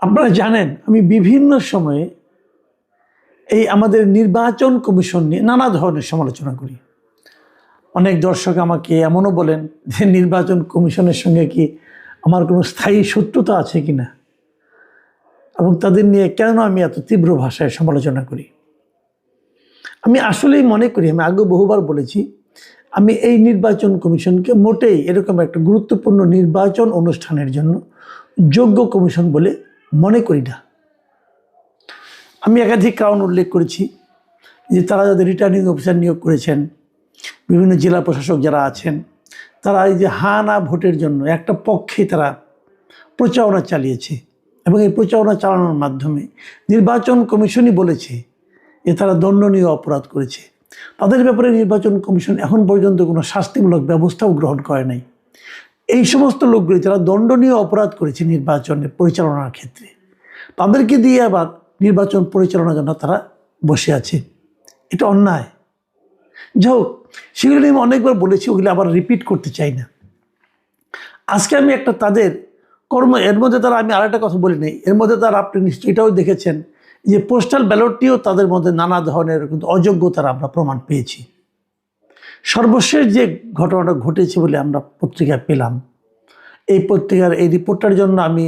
আপনারা জানেন আমি বিভিন্ন সময়ে এই আমাদের নির্বাচন কমিশন নিয়ে নানা ধরনের সমালোচনা করি। অনেক দর্শক আমাকে এমনও বলেন যে নির্বাচন কমিশনের সঙ্গে কি আমার কোনো স্থায়ী শত্রুতা আছে কিনা, এবং তাদের নিয়ে কেন আমি এত তীব্র ভাষায় সমালোচনা করি। আমি আসলেই মনে করি, আমি আগে বহুবার বলেছি, আমি এই নির্বাচন কমিশনকে মোটেই এরকম একটা গুরুত্বপূর্ণ নির্বাচন অনুষ্ঠানের জন্য যোগ্য কমিশন বলে মনে করি না। আমি একাধিক কারণ উল্লেখ করেছি যে তারা যাদের রিটার্নিং অফিসার নিয়োগ করেছেন, বিভিন্ন জেলা প্রশাসক যারা আছেন, তারা এই যে হা না ভোটের জন্য একটা পক্ষে তারা প্রচারণা চালিয়েছে, এবং এই প্রচারণা চালানোর মাধ্যমে নির্বাচন কমিশনই বলেছে যে তারা দণ্ডনীয় অপরাধ করেছে। তাদের ব্যাপারে নির্বাচন কমিশন এখন পর্যন্ত কোনো শাস্তিমূলক ব্যবস্থাও গ্রহণ করে নাই। এই সমস্ত লোকগুলি যারা দণ্ডনীয় অপরাধ করেছে নির্বাচনের পরিচালনার ক্ষেত্রে, তাদেরকে দিয়ে আবার নির্বাচন পরিচালনার জন্য তারা বসে আছে। এটা অন্যায়। যাই হোক, সেগুলো নিয়ে আমি অনেকবার বলেছি, ওগুলো আবার রিপিট করতে চাই না। আজকে আমি একটা তাদের কর্ম, এর মধ্যে তারা, আমি আরেকটা কথা বলি নাই, এর মধ্যে তারা, আপনি নিশ্চয়ই এটাও দেখেছেন যে পোস্টাল ব্যালটটিও তাদের মধ্যে নানা ধরনের কিন্তু অযোগ্যতার আমরা প্রমাণ পেয়েছি। সর্বশেষ যে ঘটনাটা ঘটেছে বলে আমরা পত্রিকায় পেলাম, এই পত্রিকার এই রিপোর্টটার জন্য আমি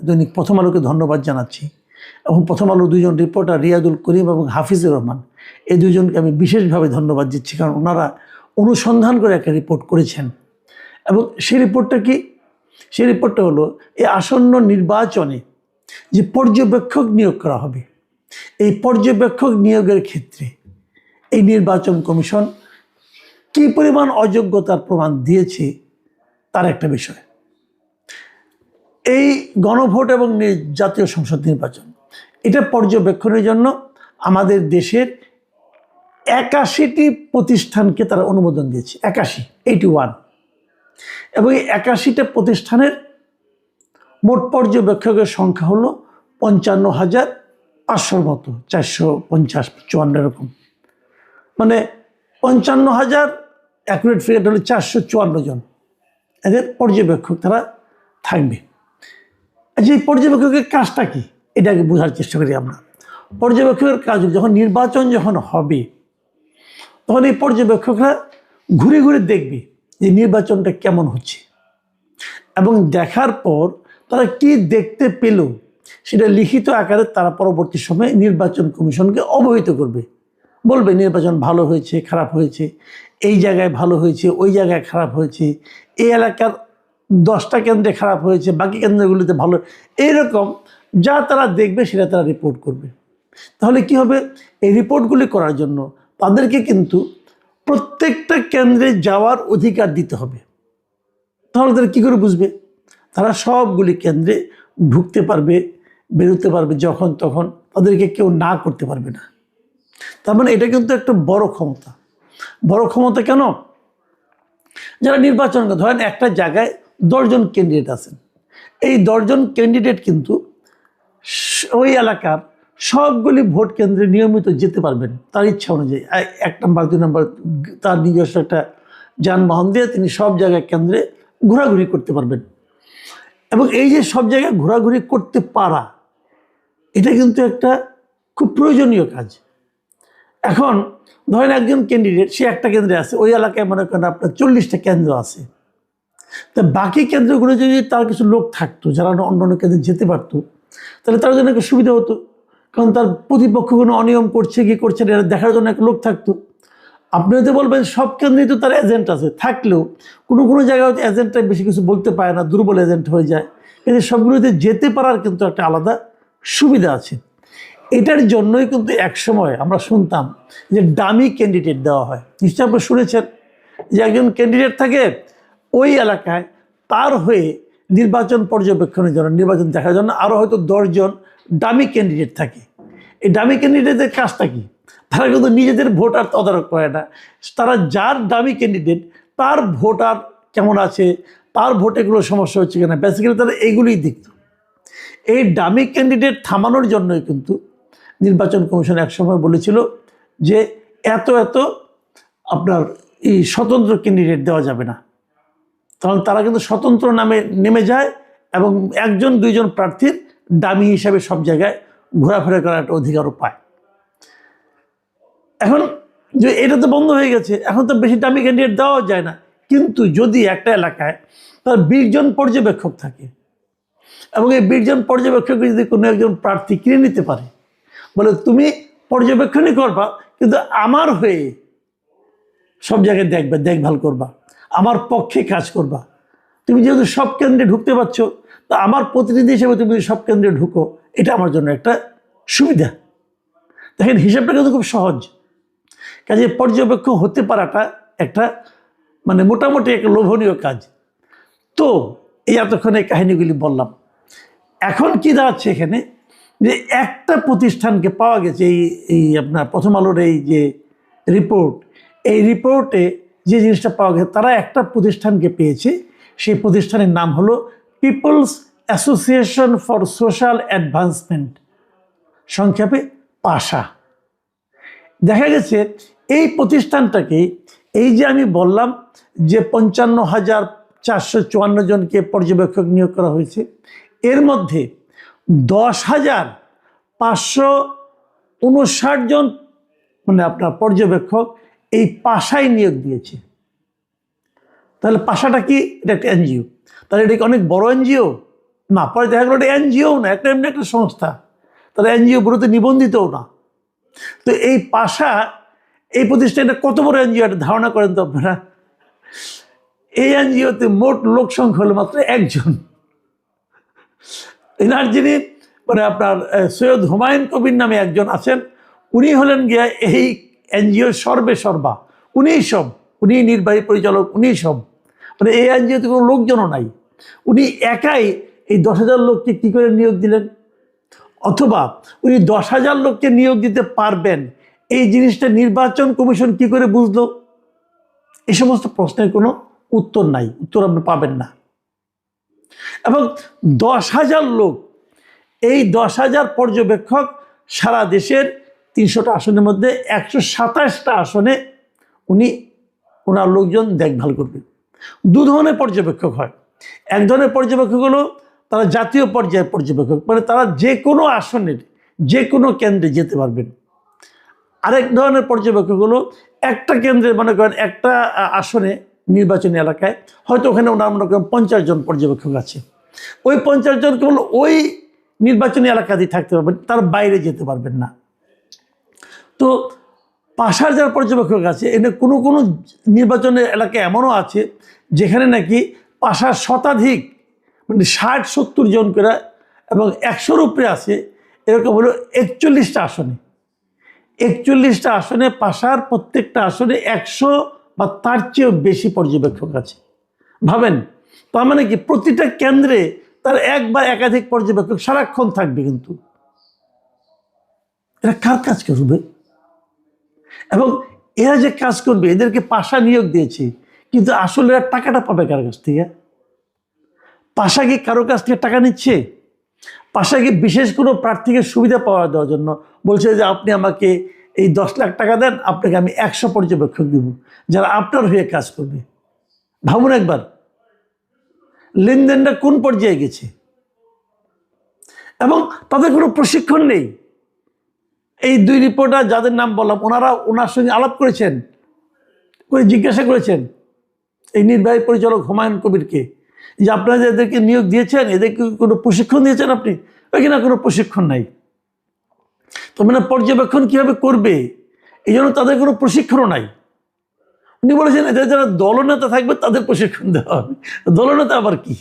দৈনিক প্রথম আলোকে ধন্যবাদ জানাচ্ছি, এবং প্রথম আলো দুজন রিপোর্টার রিয়াদুল করিম এবং হাফিজুর রহমান, এই দুজনকে আমি বিশেষভাবে ধন্যবাদ দিচ্ছি, কারণ ওনারা অনুসন্ধান করে একটা রিপোর্ট করেছেন। এবং সেই রিপোর্টটা কি? সেই রিপোর্টটা হলো এই আসন্ন নির্বাচনে যে পর্যবেক্ষক নিয়োগ করা হবে, এই পর্যবেক্ষক নিয়োগের ক্ষেত্রে এই নির্বাচন কমিশন কী পরিমাণ অযোগ্যতার প্রমাণ দিয়েছে তার একটা বিষয়। এই গণভোট এবং জাতীয় সংসদ নির্বাচন, এটা পর্যবেক্ষণের জন্য আমাদের দেশের 81টি প্রতিষ্ঠানকে তারা অনুমোদন দিয়েছে। 81 এবং এই 81টা প্রতিষ্ঠানের মোট পর্যবেক্ষকের সংখ্যা হলো 55,500 মতো, 450-54 এরকম, মানে 55,000 অ্যাকুরেট ফিগার হলো 454 জন এদের পর্যবেক্ষক তারা থাকবে। আচ্ছা, এই পর্যবেক্ষকের কাজটা কি এটাকে বোঝার চেষ্টা করি আমরা। পর্যবেক্ষকের কাজ, যখন নির্বাচন যখন হবে তখন এই পর্যবেক্ষকরা ঘুরে ঘুরে দেখবে যে নির্বাচনটা কেমন হচ্ছে, এবং দেখার পর তারা কি দেখতে পেল সেটা লিখিত আকারে তারা পরবর্তী সময়ে নির্বাচন কমিশনকে অবহিত করবে। বলবে নির্বাচন ভালো হয়েছে, খারাপ হয়েছে, এই জায়গায় ভালো হয়েছে, ওই জায়গায় খারাপ হয়েছে, এই এলাকার 10টা কেন্দ্রে খারাপ হয়েছে, বাকি কেন্দ্রগুলিতে ভালো, এইরকম যা তারা দেখবে সেটা তারা রিপোর্ট করবে। তাহলে কি হবে? এই রিপোর্টগুলি করার জন্য তাদেরকে কিন্তু প্রত্যেকটা কেন্দ্রে যাওয়ার অধিকার দিতে হবে। তাহলে তারা কী করে বুঝবে? তারা সবগুলি কেন্দ্রে ঢুকতে পারবে, বেরোতে পারবে যখন তখন, তাদেরকে কেউ না করতে পারবে না। তার মানে এটা কিন্তু একটা বড় ক্ষমতা। বড় ক্ষমতা কেন? যারা নির্বাচন, ধরেন একটা জায়গায় 10 জন ক্যান্ডিডেট আছেন, এই 10 জন ক্যান্ডিডেট কিন্তু ওই এলাকার সবগুলি ভোট কেন্দ্রে নিয়মিত যেতে পারবেন তার ইচ্ছা অনুযায়ী। 1 নম্বর 2 নম্বর তার নিজস্ব একটা যানবাহন দিয়ে তিনি সব জায়গায় কেন্দ্রে ঘোরাঘুরি করতে পারবেন। এবং এই যে সব জায়গায় ঘোরাঘুরি করতে পারা, এটা কিন্তু একটা খুব প্রয়োজনীয় কাজ। এখন ধরেন একজন ক্যান্ডিডেট, সে একটা কেন্দ্রে আছে, ওই এলাকায় মনে করেন আপনার 40টা কেন্দ্র আছে, তা বাকি কেন্দ্রগুলো যদি তার কিছু লোক থাকতো যারা অন্য অন্য কেন্দ্রে যেতে পারতো, তাহলে তার জন্য একটা সুবিধা হতো, কারণ তার প্রতিপক্ষ কোনো অনিয়ম করছে কি করছে না এটা দেখার জন্য একটা লোক থাকতো। আপনি হয়তো বলবেন সব কেন্দ্রেই তো তার এজেন্ট আছে, থাকলেও কোনো কোনো জায়গায় হয়তো এজেন্টটা বেশি কিছু বলতে পারে না, দুর্বল এজেন্ট হয়ে যায়, কিন্তু সবগুলোতে যেতে পারার কিন্তু একটা আলাদা সুবিধা আছে। এটার জন্যই কিন্তু একসময় আমরা শুনতাম যে ডামি ক্যান্ডিডেট দেওয়া হয়। নিশ্চয়ই আপনি শুনেছেন যে একজন ক্যান্ডিডেট থাকে ওই এলাকায়, তার হয়ে নির্বাচন পর্যবেক্ষণের জন্য, নির্বাচন দেখার জন্য আরও হয়তো 10 জন ডামি ক্যান্ডিডেট থাকে। এই ডামি ক্যান্ডিডেটদের কাজটা কি? তারা কিন্তু নিজেদের ভোটার তদারক করে না, তারা যার ডামি ক্যান্ডিডেট তার ভোটার কেমন আছে, তার ভোটে কোনো সমস্যা হচ্ছে কিনা, বেসিক্যালি তারা এইগুলোই দেখত। এই ডামি ক্যান্ডিডেট থামানোর জন্যই কিন্তু নির্বাচন কমিশন একসময় বলেছিল যে এত আপনার এই স্বতন্ত্র ক্যান্ডিডেট দেওয়া যাবে না। তখন তারা কিন্তু স্বতন্ত্র নামে নেমে যায় এবং 1-2 জন প্রার্থীর ডামি হিসাবে সব জায়গায় ঘোরাফেরা করার একটা অধিকারও পায়। এখন যে এটা তো বন্ধ হয়ে গেছে, এখন তো বেশি ডামি ক্যান্ডিডেট দেওয়া যায় না। কিন্তু যদি একটা এলাকায় তার 20 জন পর্যবেক্ষক থাকে এবং এই 20 জন পর্যবেক্ষক যদি কোনো একজন প্রার্থী কিনে নিতে পারে, বলে তুমি পর্যবেক্ষণই করবা কিন্তু আমার হয়ে সব জায়গায় দেখবে, দেখভাল করবা, আমার পক্ষে কাজ করবা, তুমি যেহেতু সব কেন্দ্রে ঢুকতে পারছো, তা আমার প্রতিনিধি হিসেবে তুমি সব কেন্দ্রে ঢুকো, এটা আমার জন্য একটা সুবিধা। দেখেন হিসাবটা কিন্তু খুব সহজ। কাজে পর্যবেক্ষক হতে পারাটা একটা মানে মোটামুটি একটা লোভনীয় কাজ। তো এই এতক্ষণে কাহিনীগুলি বললাম। এখন কি দাঁড়াচ্ছে এখানে, যে একটা প্রতিষ্ঠানকে পাওয়া গেছে, এই আপনার প্রথম আলোর এই যে রিপোর্ট, এই রিপোর্টে যে জিনিসটা পাওয়া গেছে, তারা একটা প্রতিষ্ঠানকে পেয়েছে। সেই প্রতিষ্ঠানের নাম হলো peoples association for social advancement, সংক্ষেপে পাশা। দেখা গেছে এই প্রতিষ্ঠানটাকে, এই যে আমি বললাম যে 55,454 জনকে পর্যবেক্ষক নিয়োগ করা হয়েছে, এর মধ্যে 10,559 জন মানে আপনার পর্যবেক্ষক এই পাশায় নিয়োগ দিয়েছে। তাহলে পাশাটা কি? এটা একটা এনজিও। তাহলে এটা কি অনেক বড় এনজিও? না, পরে দেখা গেলো এটা এনজিও না, একটা এমনি একটা সংস্থা, তাহলে এনজিও গুলোতে নিবন্ধিতও না। তো এই পাশা, এই প্রতিষ্ঠানটা কত বড় এনজিও একটা ধারণা করেন তো আপনারা। এই এনজিওতে মোট লোক সংখ্যা হলো মাত্র 1 জন। এনার যিনি মানে আপনার সৈয়দ হুমায়ুন কবির নামে একজন আছেন, উনি হলেন গিয়া এই এনজিওর সর্বা, উনিই সব, উনি নির্বাহী পরিচালক, উনিই সব। মানে এই এনজিওতে কোনো লোকজনও নাই, উনি একাই এই 10,000 লোককে কী করে নিয়োগ দিলেন, অথবা উনি 10,000 লোককে নিয়োগ দিতে পারবেন এই জিনিসটা নির্বাচন কমিশন কি করে বুঝলো? এই সমস্ত প্রশ্নের কোনো উত্তর নাই, উত্তর আপনি পাবেন না। এবং 10,000 লোক, এই 10,000 পর্যবেক্ষক সারা দেশের 300টা আসনের মধ্যে 127টা আসনে ওনার লোকজন দেখভাল করবে। 2 ধরনের পর্যবেক্ষক হয়। এক ধরনের পর্যবেক্ষক হলো তারা জাতীয় পর্যায়ের পর্যবেক্ষক, মানে তারা যে কোনো আসনের যে কোনো কেন্দ্রে যেতে পারবেন। আরেক ধরনের পর্যবেক্ষক হলো একটা কেন্দ্রে, মনে করেন একটা আসনে নির্বাচনী এলাকায় হয়তো ওখানে ওনার মনে করেন 50 জন পর্যবেক্ষক আছে, ওই 50 জন কেবল ওই নির্বাচনী এলাকাতেই থাকতে পারবেন, তার বাইরে যেতে পারবেন না। তো পাশার যারা পর্যবেক্ষক আছে, এনে কোনো কোনো নির্বাচনের এলাকা এমনও আছে যেখানে নাকি পাশার শতাধিক মানে 60-70 জন করে এবং 100-র উপরে আছে, এরকম হলো 41টা আসনে। 41টা আসনে পাশার প্রত্যেকটা আসনে 100 বা তার চেয়েও বেশি পর্যবেক্ষক আছে। ভাবেন, তার মানে কি প্রতিটা কেন্দ্রে তার এক বা একাধিক পর্যবেক্ষক সারাক্ষণ থাকবে। কিন্তু এরা কার কাজ করবে? এবং এরা যে কাজ করবে, এদেরকে পাশা নিয়োগ দিয়েছে, কিন্তু আসলে এরা টাকাটা পাবে কার কাছ থেকে? পাশা কি কারো কাছ থেকে টাকা নিচ্ছে? পাশা কি বিশেষ কোনো প্রার্থীকে সুবিধা পাওয়া দেওয়ার জন্য বলছে যে আপনি আমাকে এই 10 লাখ টাকা দেন, আপনাকে আমি 100 পর্যবেক্ষক দিব যারা আপনার হয়ে কাজ করবে? ভাবুন একবার, লেনদেনটা কোন পর্যায়ে গেছে। এবং তাদের কোনো প্রশিক্ষণ নেই। এই 2 রিপোর্টার যাদের নাম বললাম, ওনার সঙ্গে আলাপ করেছেন, করে জিজ্ঞাসা করেছেন এই নির্বাহী পরিচালক হুমায়ুন কবিরকে যে আপনারা এদেরকে নিয়োগ দিয়েছেন, এদেরকে কোনো প্রশিক্ষণ দিয়েছেন আপনি? কিনা কোনো প্রশিক্ষণ নাই। তো মানে পর্যবেক্ষণ কীভাবে করবে, এই জন্য তাদের কোনো প্রশিক্ষণও নাই। উনি বলেছেন এদের যারা দলনেতা থাকবে তাদের প্রশিক্ষণ দেওয়া হবে। দলনেতা আবার কি?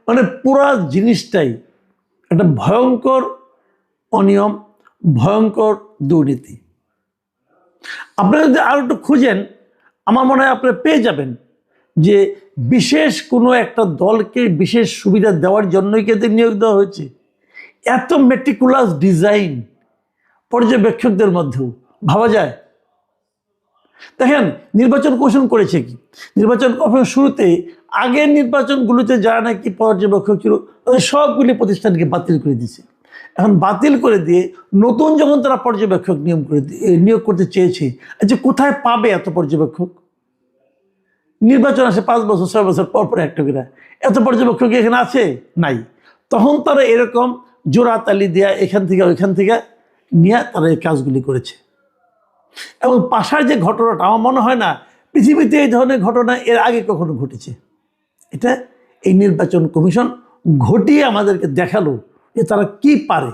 মানে পুরা জিনিসটাই একটা ভয়ঙ্কর অনিয়ম, ভয়ঙ্কর দুর্নীতি। আপনারা যদি আরো একটু খুঁজেন, আমার মনে হয় আপনারা পেয়ে যাবেন যে বিশেষ কোনো একটা দলকে বিশেষ সুবিধা দেওয়ার জন্যই কি এদের নিয়োগ দেওয়া হয়েছে। এত মেটিকুলাস ডিজাইন পর্যবেক্ষকদের মধ্যেও ভাবা যায়? দেখেন নির্বাচন কমিশন করেছে কি, নির্বাচন কমিশন শুরুতে আগের নির্বাচনগুলোতে যারা নাকি পর্যবেক্ষক ছিল তাদের সবগুলি প্রতিষ্ঠানকে বাতিল করে দিয়েছে। এখন বাতিল করে দিয়ে নতুন যখন তারা পর্যবেক্ষক নিয়োগ করতে চেয়েছে, যে কোথায় পাবে এত পর্যবেক্ষক? নির্বাচন আসে 5 বছর 6 বছর পর পর একটা করে, এত পর্যবেক্ষক এখানে আছে? নাই। তখন তারা এরকম জোড়াতালি দেয়া এখান থেকে ওইখান থেকে নিয়ে তারা এই কাজগুলি করেছে। এবং পাশার যে ঘটনাটা আমার মনে হয় না পৃথিবীতে এই ধরনের ঘটনা এর আগে কখনো ঘটেছে। এটা এই নির্বাচন কমিশন ঘটিয়ে আমাদেরকে দেখালো যে তারা কি পারে।